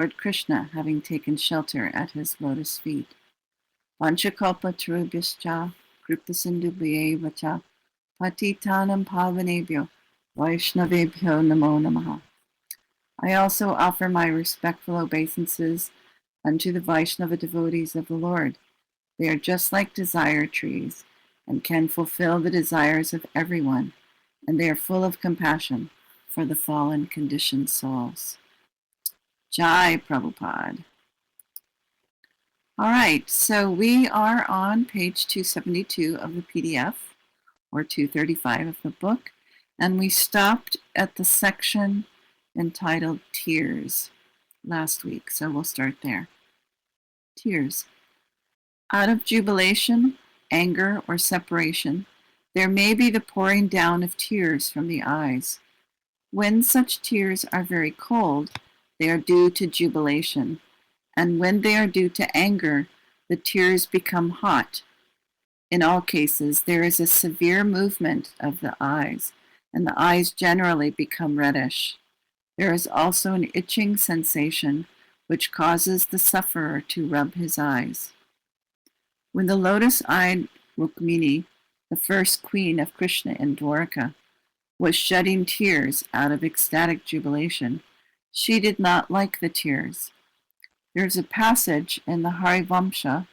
Lord Krishna having taken shelter at his lotus feet. Panchakalpa tarubhyascha kripasindubhye vacha patitanam pavanebhyo vaishnavebhyo namo namaha. I also offer my respectful obeisances unto the Vaishnava devotees of the Lord. They are just like desire trees and can fulfill the desires of everyone, and they are full of compassion for the fallen conditioned souls. Jai Prabhupada. All right, so we are on page 272 of the PDF, or 235 of the book, and we stopped at the section entitled Tears last week, so we'll start there. Tears. Out of jubilation, anger, or separation, there may be the pouring down of tears from the eyes. When such tears are very cold, they are due to jubilation, and when they are due to anger, the tears become hot. In all cases, there is a severe movement of the eyes, and the eyes generally become reddish. There is also an itching sensation which causes the sufferer to rub his eyes. When the lotus-eyed Rukmini, the first queen of Krishna in Dwarka, was shedding tears out of ecstatic jubilation, she did not like the tears. There is a passage in the Harivamsha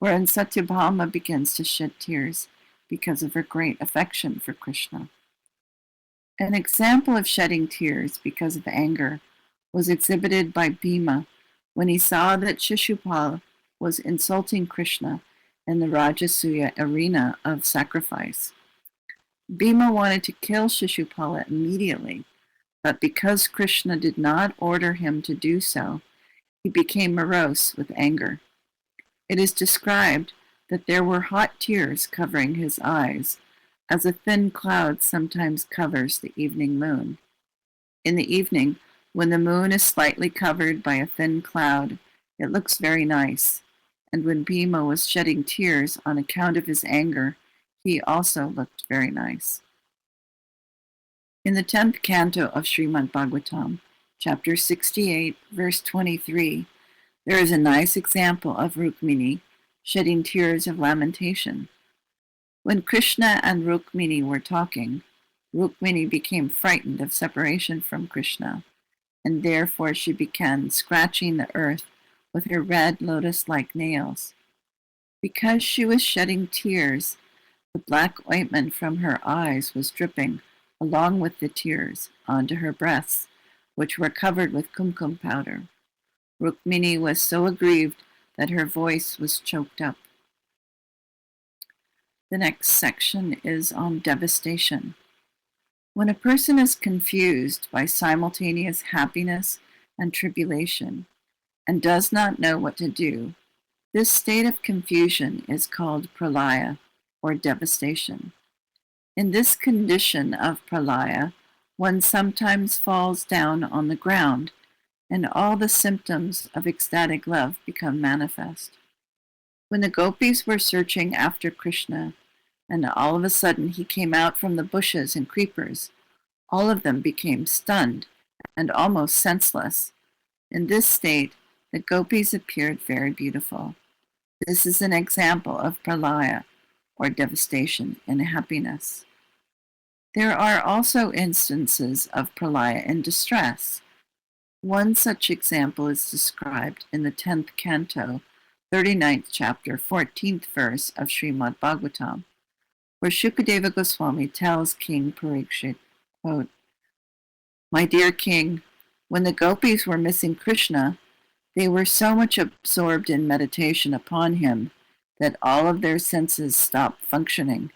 wherein Satyabhama begins to shed tears because of her great affection for Krishna. An example of shedding tears because of anger was exhibited by Bhima when he saw that Shishupal was insulting Krishna in the Rajasuya arena of sacrifice. Bhima wanted to kill Shishupala immediately, but because Krishna did not order him to do so, he became morose with anger. It is described that there were hot tears covering his eyes, as a thin cloud sometimes covers the evening moon. In the evening, when the moon is slightly covered by a thin cloud, it looks very nice, and when Bhima was shedding tears on account of his anger, he also looked very nice. In the 10th canto of Srimad Bhagavatam, chapter 68, verse 23, there is a nice example of Rukmini shedding tears of lamentation. When Krishna and Rukmini were talking, Rukmini became frightened of separation from Krishna, and therefore she began scratching the earth with her red lotus-like nails. Because she was shedding tears, the black ointment from her eyes was dripping, along with the tears, onto her breasts, which were covered with kumkum powder. Rukmini was so aggrieved that her voice was choked up. The next section is on devastation. When a person is confused by simultaneous happiness and tribulation and does not know what to do, this state of confusion is called pralaya, or devastation. In this condition of pralaya, one sometimes falls down on the ground, and all the symptoms of ecstatic love become manifest. When the gopis were searching after Krishna, and all of a sudden he came out from the bushes and creepers, all of them became stunned and almost senseless. In this state, the gopis appeared very beautiful. This is an example of pralaya, or devastation in happiness. There are also instances of pralaya in distress. One such example is described in the 10th canto, 39th chapter, 14th verse of Srimad Bhagavatam, where Shukadeva Goswami tells King Parikshit, quote, "My dear king, when the gopis were missing Krishna, they were so much absorbed in meditation upon him that all of their senses stopped functioning,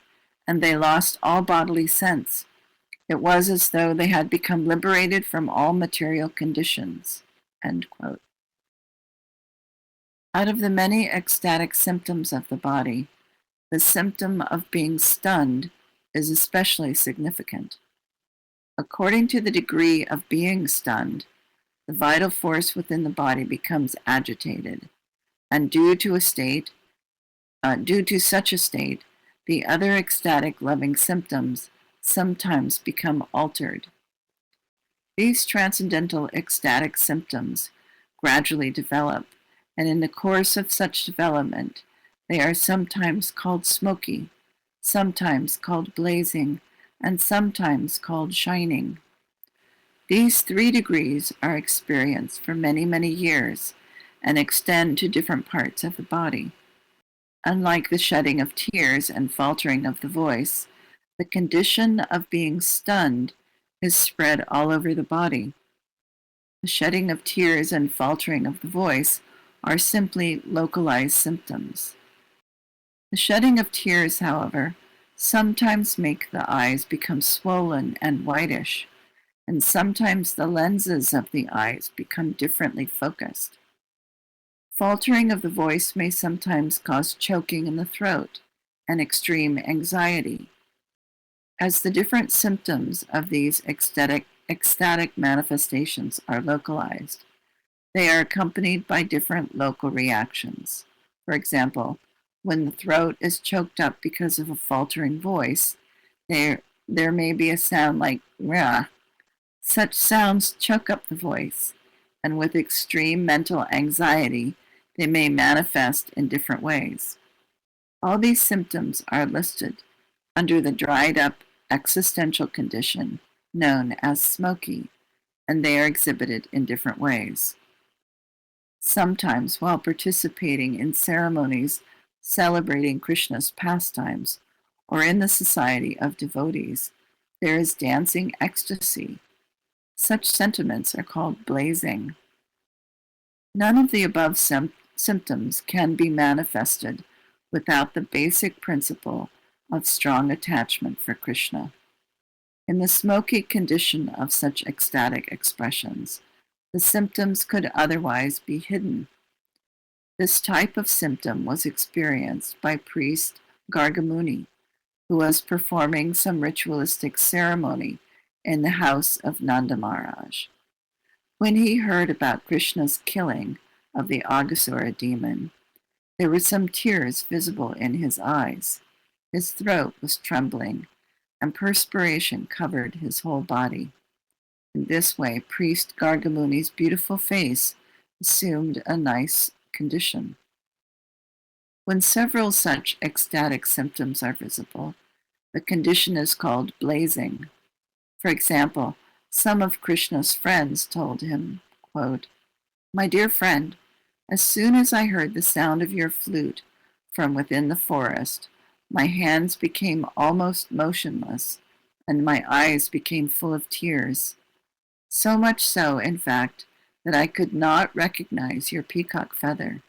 and they lost all bodily sense. It was as though they had become liberated from all material conditions." End quote. Out of the many ecstatic symptoms of the body, the symptom of being stunned is especially significant. According to the degree of being stunned, the vital force within the body becomes agitated, and due to such a state, the other ecstatic loving symptoms sometimes become altered. These transcendental ecstatic symptoms gradually develop, and in the course of such development, they are sometimes called smoky, sometimes called blazing, and sometimes called shining. These 3 degrees are experienced for many, many years and extend to different parts of the body. Unlike the shedding of tears and faltering of the voice, the condition of being stunned is spread all over the body. The shedding of tears and faltering of the voice are simply localized symptoms. The shedding of tears, however, sometimes make the eyes become swollen and whitish, and sometimes the lenses of the eyes become differently focused. Faltering of the voice may sometimes cause choking in the throat and extreme anxiety. As the different symptoms of these ecstatic manifestations are localized, they are accompanied by different local reactions. For example, when the throat is choked up because of a faltering voice, there may be a sound like rah. Such sounds choke up the voice, and with extreme mental anxiety, they may manifest in different ways. All these symptoms are listed under the dried up existential condition known as smoky, and they are exhibited in different ways. Sometimes, while participating in ceremonies celebrating Krishna's pastimes, or in the society of devotees, there is dancing ecstasy. Such sentiments are called blazing. None of the above symptoms can be manifested without the basic principle of strong attachment for Krishna. In the smoky condition of such ecstatic expressions, the symptoms could otherwise be hidden. This type of symptom was experienced by priest Gargamuni, who was performing some ritualistic ceremony in the house of Nanda Maharaj. When he heard about Krishna's killing of the Aghasura demon, there were some tears visible in his eyes. His throat was trembling, and perspiration covered his whole body. In this way, priest Gargamuni's beautiful face assumed a nice condition. When several such ecstatic symptoms are visible, the condition is called blazing. For example, some of Krishna's friends told him, quote, "My dear friend, as soon as I heard the sound of your flute from within the forest, my hands became almost motionless, and my eyes became full of tears. So much so, in fact, that I could not recognize your peacock feather.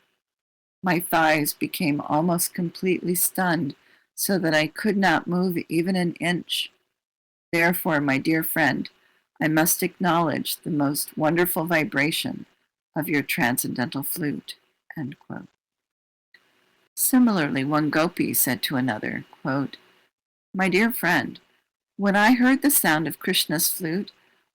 My thighs became almost completely stunned, so that I could not move even an inch. Therefore, my dear friend, I must acknowledge the most wonderful vibration of your transcendental flute." End quote. Similarly, one gopi said to another, quote, "My dear friend, when I heard the sound of Krishna's flute,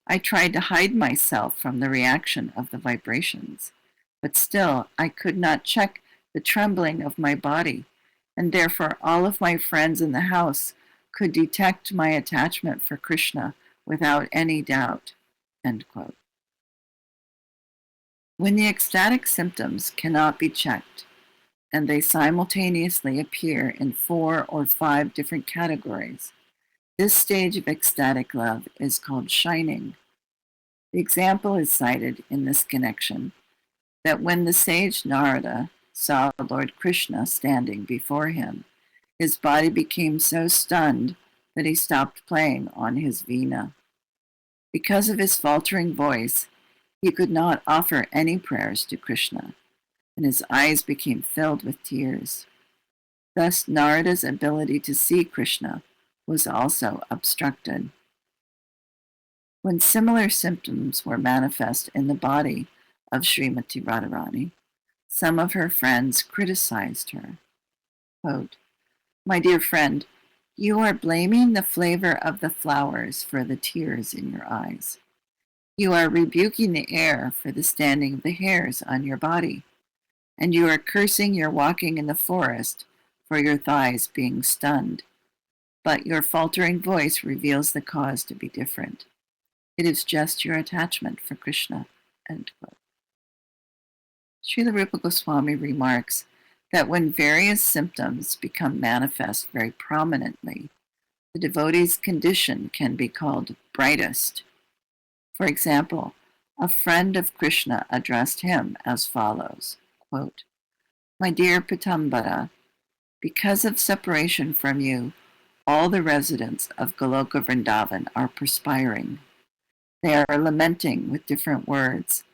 I tried to hide myself from the reaction of the vibrations, but still I could not check the trembling of my body, and therefore all of my friends in the house could detect my attachment for Krishna without any doubt." End quote. When the ecstatic symptoms cannot be checked, and they simultaneously appear in 4 or 5 different categories, this stage of ecstatic love is called shining. The example is cited in this connection that when the sage Narada saw Lord Krishna standing before him, his body became so stunned that he stopped playing on his veena. Because of his faltering voice, he could not offer any prayers to Krishna, and his eyes became filled with tears. Thus, Narada's ability to see Krishna was also obstructed. When similar symptoms were manifest in the body of Srimati Radharani, some of her friends criticized her. Quote, "My dear friend, you are blaming the flavor of the flowers for the tears in your eyes. You are rebuking the air for the standing of the hairs on your body, and you are cursing your walking in the forest for your thighs being stunned. But your faltering voice reveals the cause to be different. It is just your attachment for Krishna." End quote. Srila Rupa Goswami remarks that when various symptoms become manifest very prominently, the devotee's condition can be called brightest. For example, a friend of Krishna addressed him as follows, quote, "My dear Pitambara, because of separation from you, all the residents of Goloka Vrindavan are perspiring. They are lamenting with different words,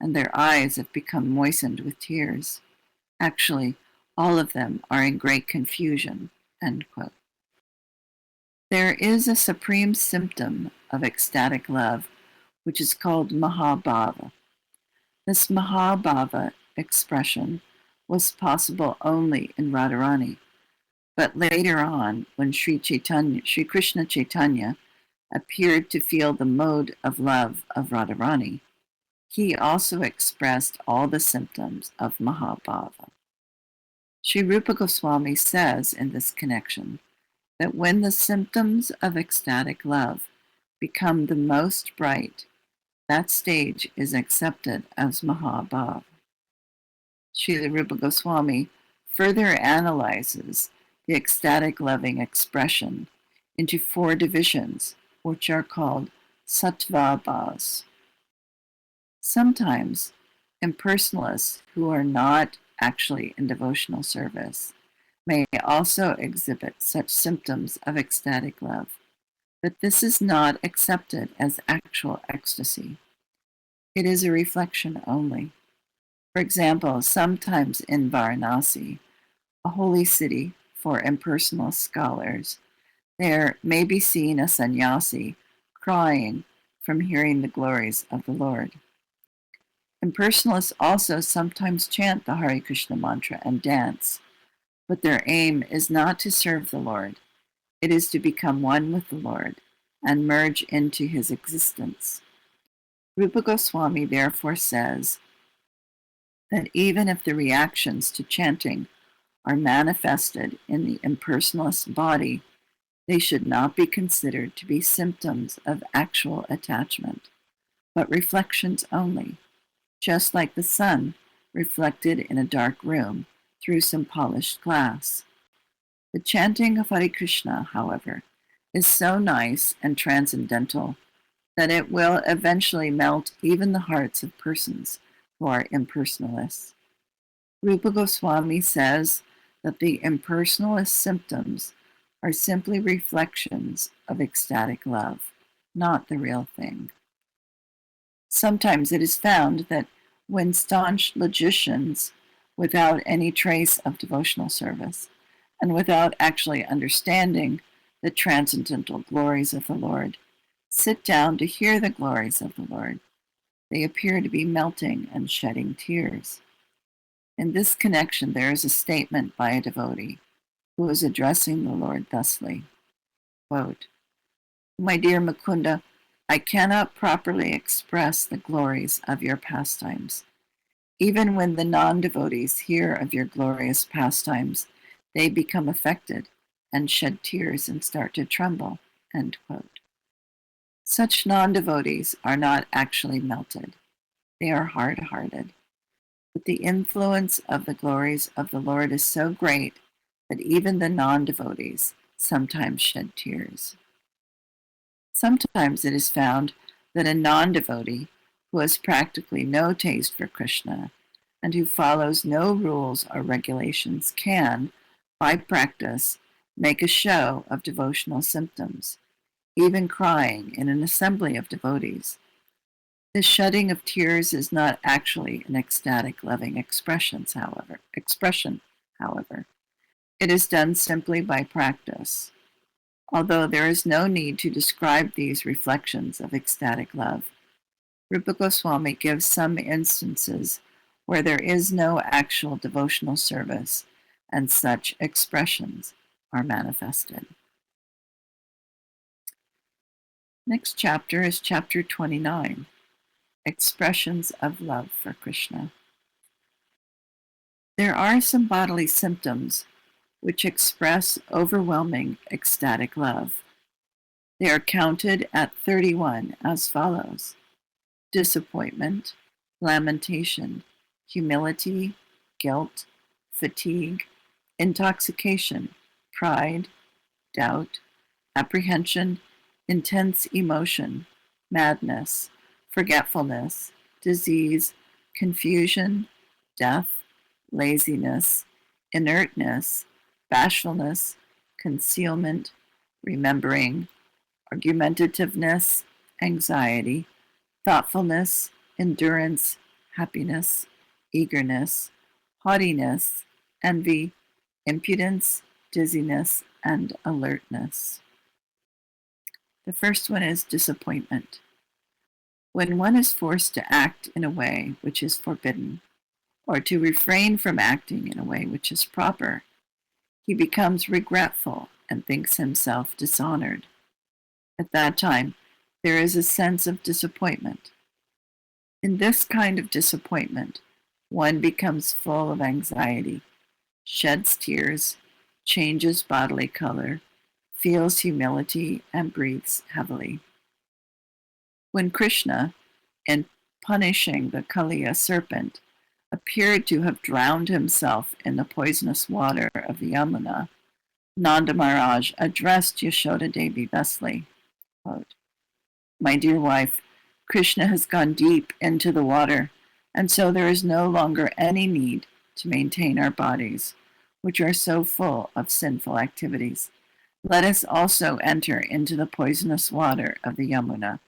and their eyes have become moistened with tears. Actually, all of them are in great confusion." End quote. There is a supreme symptom of ecstatic love, which is called Mahabhava. This Mahabhava expression was possible only in Radharani, but later on, when Sri Krishna Chaitanya appeared to feel the mode of love of Radharani, he also expressed all the symptoms of Mahabhava. Sri Rupa Goswami says in this connection that when the symptoms of ecstatic love become the most bright, that stage is accepted as Mahabhava. Srila Rupa Goswami further analyzes the ecstatic loving expression into 4 divisions, which are called sattvabhas. Sometimes impersonalists who are not actually in devotional service may also exhibit such symptoms of ecstatic love, but this is not accepted as actual ecstasy. It is a reflection only. For example, sometimes in Varanasi, a holy city for impersonal scholars, there may be seen a sannyasi crying from hearing the glories of the Lord. Impersonalists also sometimes chant the Hare Krishna mantra and dance, but their aim is not to serve the Lord. It is to become one with the Lord and merge into his existence. Rupa Goswami therefore says that even if the reactions to chanting are manifested in the impersonalist body, they should not be considered to be symptoms of actual attachment, but reflections only, just like the sun reflected in a dark room through some polished glass. The chanting of Hare Krishna, however, is so nice and transcendental that it will eventually melt even the hearts of persons who are impersonalists. Rupa Goswami says that the impersonalist symptoms are simply reflections of ecstatic love, not the real thing. Sometimes it is found that when staunch logicians, without any trace of devotional service, and without actually understanding the transcendental glories of the Lord, sit down to hear the glories of the Lord, they appear to be melting and shedding tears. In this connection, there is a statement by a devotee who is addressing the Lord thusly, quote, "My dear Mukunda, I cannot properly express the glories of your pastimes. Even when the non-devotees hear of your glorious pastimes, they become affected and shed tears and start to tremble." End quote. Such non-devotees are not actually melted. They are hard-hearted. But the influence of the glories of the Lord is so great that even the non-devotees sometimes shed tears. Sometimes it is found that a non-devotee who has practically no taste for Krishna and who follows no rules or regulations can, by practice, make a show of devotional symptoms, even crying in an assembly of devotees. This shedding of tears is not actually an ecstatic loving expression, however. It is done simply by practice. Although there is no need to describe these reflections of ecstatic love, Rupa Goswami gives some instances where there is no actual devotional service and such expressions are manifested. Next chapter is chapter 29, Expressions of Love for Krishna. There are some bodily symptoms which express overwhelming ecstatic love. They are counted at 31 as follows: disappointment, lamentation, humility, guilt, fatigue, intoxication, pride, doubt, apprehension, intense emotion, madness, forgetfulness, disease, confusion, death, laziness, inertness, bashfulness, concealment, remembering, argumentativeness, anxiety, thoughtfulness, endurance, happiness, eagerness, haughtiness, envy, impudence, dizziness, and alertness. The first one is disappointment. When one is forced to act in a way which is forbidden, or to refrain from acting in a way which is proper, he becomes regretful and thinks himself dishonored. At that time, there is a sense of disappointment. In this kind of disappointment, one becomes full of anxiety, sheds tears, changes bodily color, feels humility, and breathes heavily. When Krishna, in punishing the Kaliya serpent, appeared to have drowned himself in the poisonous water of the Yamuna, Nanda Maharaj addressed Yashoda Devi thusly, quote, "My dear wife, Krishna has gone deep into the water, and so there is no longer any need to maintain our bodies, which are so full of sinful activities. Let us also enter into the poisonous water of the Yamuna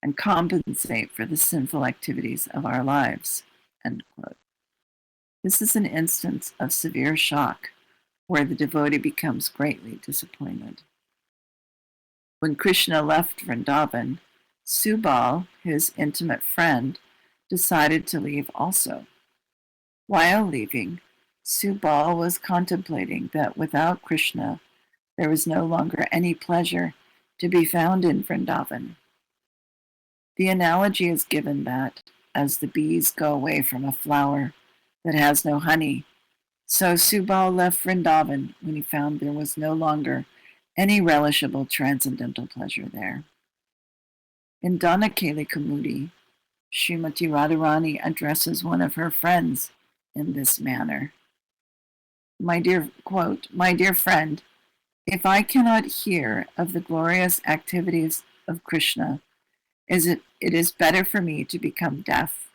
and compensate for the sinful activities of our lives." End quote. This is an instance of severe shock where the devotee becomes greatly disappointed. When Krishna left Vrindavan, Subal, his intimate friend, decided to leave also. While leaving, Subal was contemplating that without Krishna, there was no longer any pleasure to be found in Vrindavan. The analogy is given that, as the bees go away from a flower that has no honey, so Subal left Vrindavan when he found there was no longer any relishable transcendental pleasure there. In Danakeli Kamudi, Srimati Radharani addresses one of her friends in this manner. My dear friend, if I cannot hear of the glorious activities of Krishna, it is better for me to become deaf.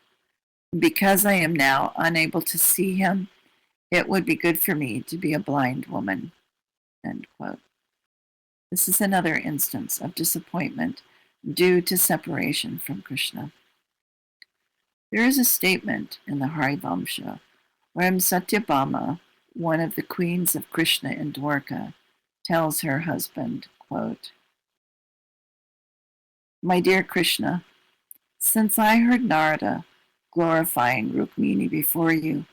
Because I am now unable to see him, it would be good for me to be a blind woman. End quote. This is another instance of disappointment due to separation from Krishna. There is a statement in the Harivamsha where Satyabhama, one of the queens of Krishna in Dwarka, tells her husband, quote, "My dear Krishna, since I heard Narada glorifying Rukmini before you,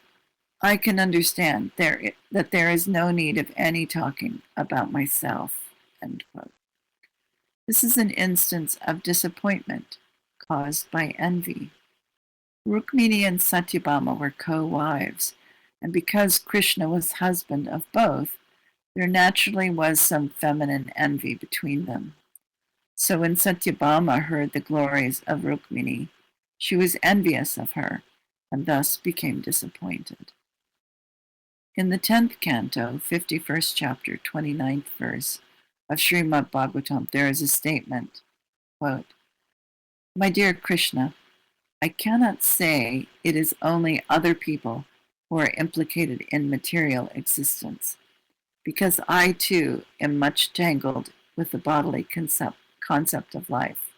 I can understand that there is no need of any talking about myself." End quote. This is an instance of disappointment caused by envy. Rukmini and Satyabhama were co-wives, and because Krishna was husband of both, there naturally was some feminine envy between them. So when Satyabhama heard the glories of Rukmini, she was envious of her, and thus became disappointed. In the 10th canto, 51st chapter, 29th verse of Srimad Bhagavatam, there is a statement, quote, "My dear Krishna, I cannot say it is only other people who are implicated in material existence, because I too am much tangled with the bodily concept of life.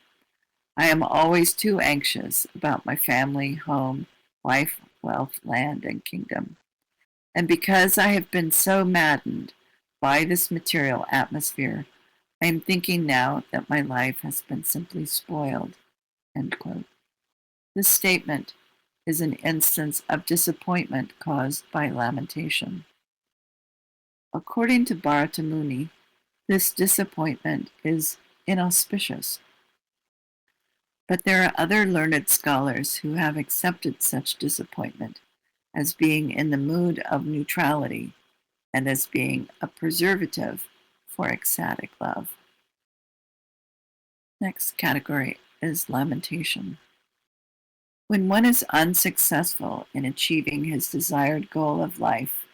I am always too anxious about my family, home, wife, wealth, land, and kingdom. And because I have been so maddened by this material atmosphere, I am thinking now that my life has been simply spoiled." End quote. This statement is an instance of disappointment caused by lamentation. According to Bharata Muni, this disappointment is inauspicious. But there are other learned scholars who have accepted such disappointment as being in the mood of neutrality and as being a preservative for ecstatic love. Next category is lamentation. When one is unsuccessful in achieving his desired goal of life,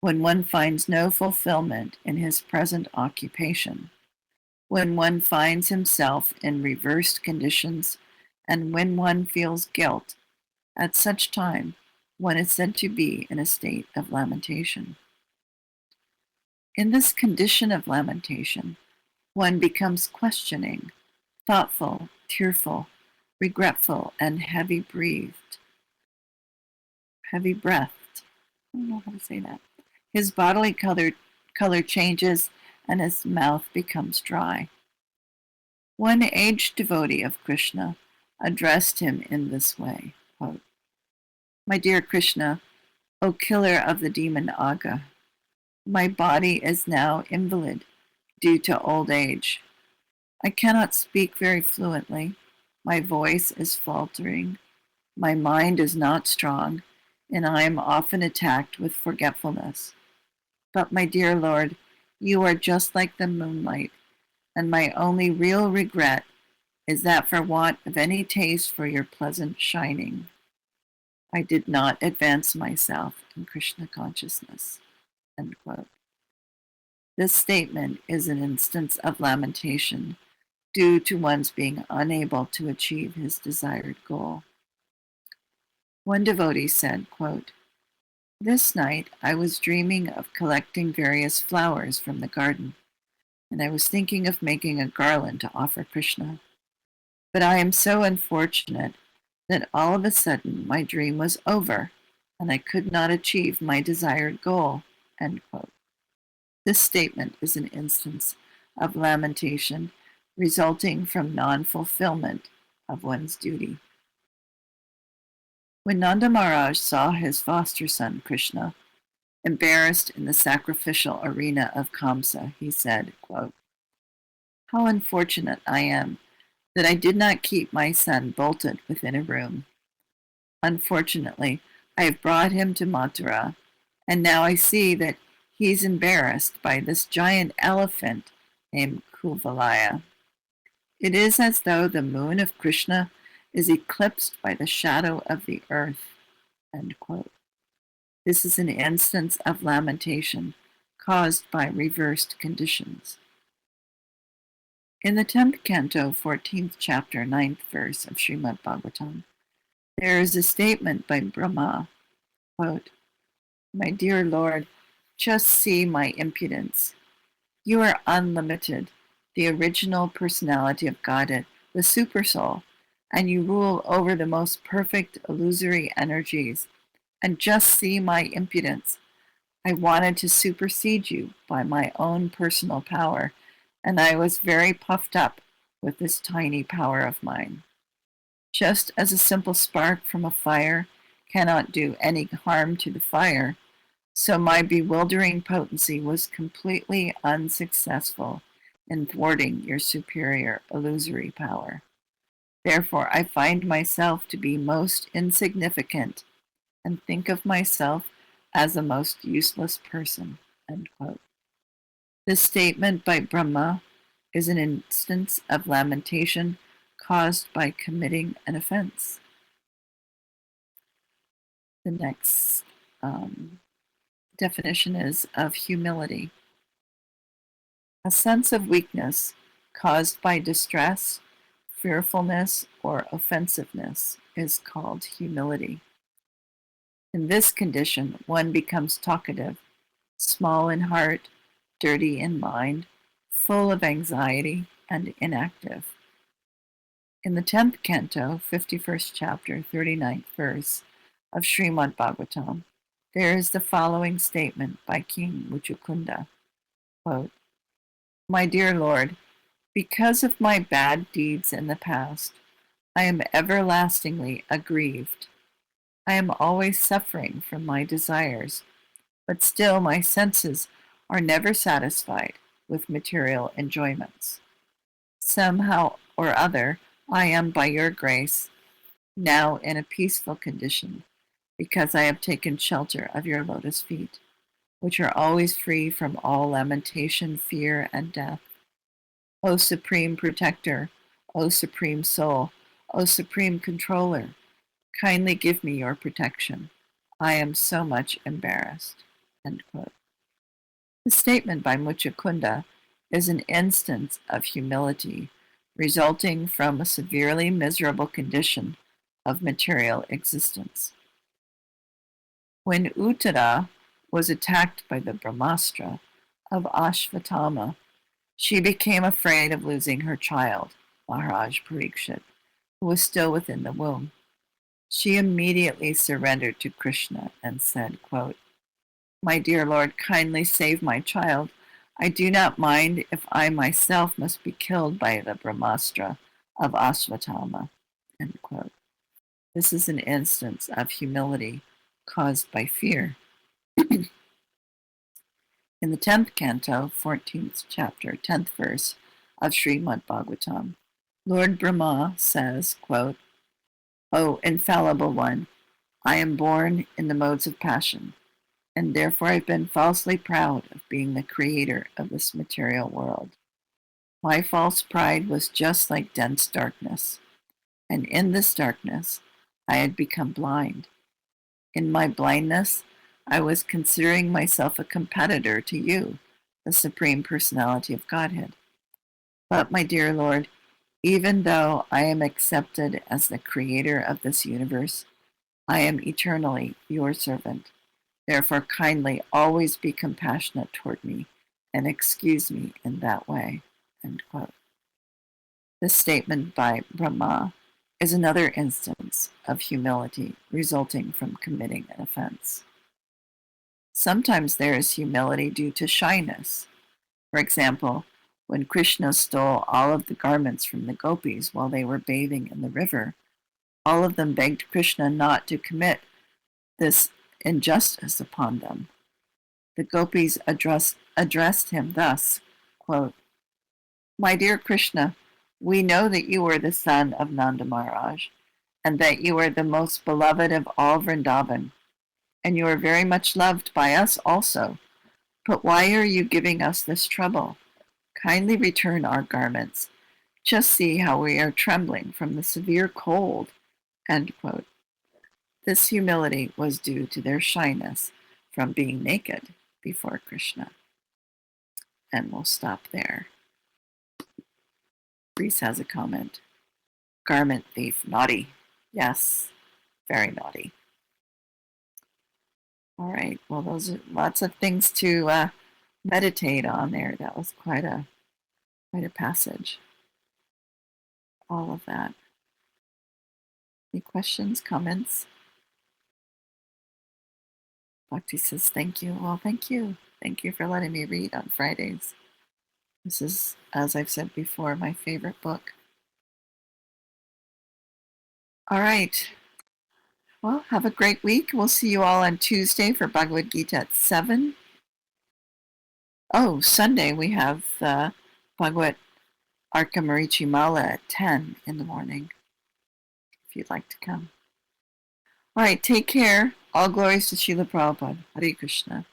when one finds no fulfillment in his present occupation, when one finds himself in reversed conditions, and when one feels guilt, at such time one is said to be in a state of lamentation. In this condition of lamentation, one becomes questioning, thoughtful, tearful, regretful, and heavy breathed. I don't know how to say that. His bodily color changes and his mouth becomes dry. One aged devotee of Krishna addressed him in this way, quote, "My dear Krishna, O killer of the demon Aga, my body is now invalid due to old age. I cannot speak very fluently. My voice is faltering. My mind is not strong, and I am often attacked with forgetfulness. But, my dear Lord, you are just like the moonlight, and my only real regret is that for want of any taste for your pleasant shining, I did not advance myself in Krishna consciousness." End quote. This statement is an instance of lamentation due to one's being unable to achieve his desired goal. One devotee said, quote, "This night I was dreaming of collecting various flowers from the garden, and I was thinking of making a garland to offer Krishna. But I am so unfortunate that all of a sudden my dream was over, and I could not achieve my desired goal." End quote. This statement is an instance of lamentation resulting from non-fulfillment of one's duty. When Nanda Maharaj saw his foster son Krishna embarrassed in the sacrificial arena of Kamsa, he said, quote, "How unfortunate I am that I did not keep my son bolted within a room. Unfortunately, I have brought him to Mathura, and now I see that he's embarrassed by this giant elephant named Kuvalaya. It is as though the moon of Krishna is eclipsed by the shadow of the earth." End quote. This is an instance of lamentation caused by reversed conditions. In the 10th canto, 14th chapter, 9th verse of Srimad Bhagavatam, there is a statement by Brahma, quote, "My dear Lord, just see my impudence. You are unlimited, the original personality of Godhead, the Supersoul, and you rule over the most perfect illusory energies. And just see my impudence. I wanted to supersede you by my own personal power, and I was very puffed up with this tiny power of mine. Just as a simple spark from a fire cannot do any harm to the fire, so my bewildering potency was completely unsuccessful in thwarting your superior illusory power. Therefore, I find myself to be most insignificant and think of myself as a most useless person." End quote. This statement by Brahma is an instance of lamentation caused by committing an offense. The next definition is of humility. A sense of weakness caused by distress, fearfulness, or offensiveness is called humility. In this condition, one becomes talkative, small in heart, dirty in mind, full of anxiety, and inactive. In the 10th canto, 51st chapter, 39th verse of Srimad Bhagavatam, there is the following statement by King Muchukunda, quote, "My dear Lord, because of my bad deeds in the past, I am everlastingly aggrieved. I am always suffering from my desires, but still my senses are never satisfied with material enjoyments. Somehow or other, I am, by your grace, now in a peaceful condition, because I have taken shelter of your lotus feet, which are always free from all lamentation, fear, and death. O Supreme Protector, O Supreme Soul, O Supreme Controller, Kindly give me your protection. I am so much embarrassed. End quote. The statement by Muchakunda is an instance of humility resulting from a severely miserable condition of material existence. When Uttara was attacked by the Brahmastra of Ashvatthama, she became afraid of losing her child, Maharaj Parikshit, who was still within the womb. She immediately surrendered to Krishna and said, quote, "My dear Lord, kindly save my child. I do not mind if I myself must be killed by the Brahmastra of Ashvatthama." End quote. This is an instance of humility caused by fear. In the 10th canto, 14th chapter, 10th verse of Srimad Bhagavatam, Lord Brahma says, quote, "O infallible one, I am born in the modes of passion, and therefore I've been falsely proud of being the creator of this material world. My false pride was just like dense darkness, and in this darkness I had become blind. In my blindness, I was considering myself a competitor to you, the Supreme Personality of Godhead. But, my dear Lord, even though I am accepted as the creator of this universe, I am eternally your servant. Therefore, kindly always be compassionate toward me and excuse me in that way." End quote. This statement by Brahma is another instance of humility resulting from committing an offense. Sometimes there is humility due to shyness. For example, when Krishna stole all of the garments from the gopis while they were bathing in the river, all of them begged Krishna not to commit this injustice upon them. The gopis addressed him thus, quote, "My dear Krishna, we know that you are the son of Nanda Maharaj, and that you are the most beloved of all Vrindavan, and you are very much loved by us also. But why are you giving us this trouble? Kindly return our garments. Just see how we are trembling from the severe cold." End quote. This humility was due to their shyness from being naked before Krishna. And we'll stop there. Reese has a comment. Garment thief, naughty. Yes, very naughty. All right, well, those are lots of things to meditate on there. That was quite a passage. All of that. Any questions, comments? Bhakti says, thank you. Well, thank you. Thank you for letting me read on Fridays. This is, as I've said before, my favorite book. All right. Well, have a great week. We'll see you all on Tuesday for Bhagavad Gita at 7. Oh, Sunday we have Bhagavad Arkamarichi Mala at 10 in the morning, if you'd like to come. All right, take care. All glories to Srila Prabhupada. Hare Krishna.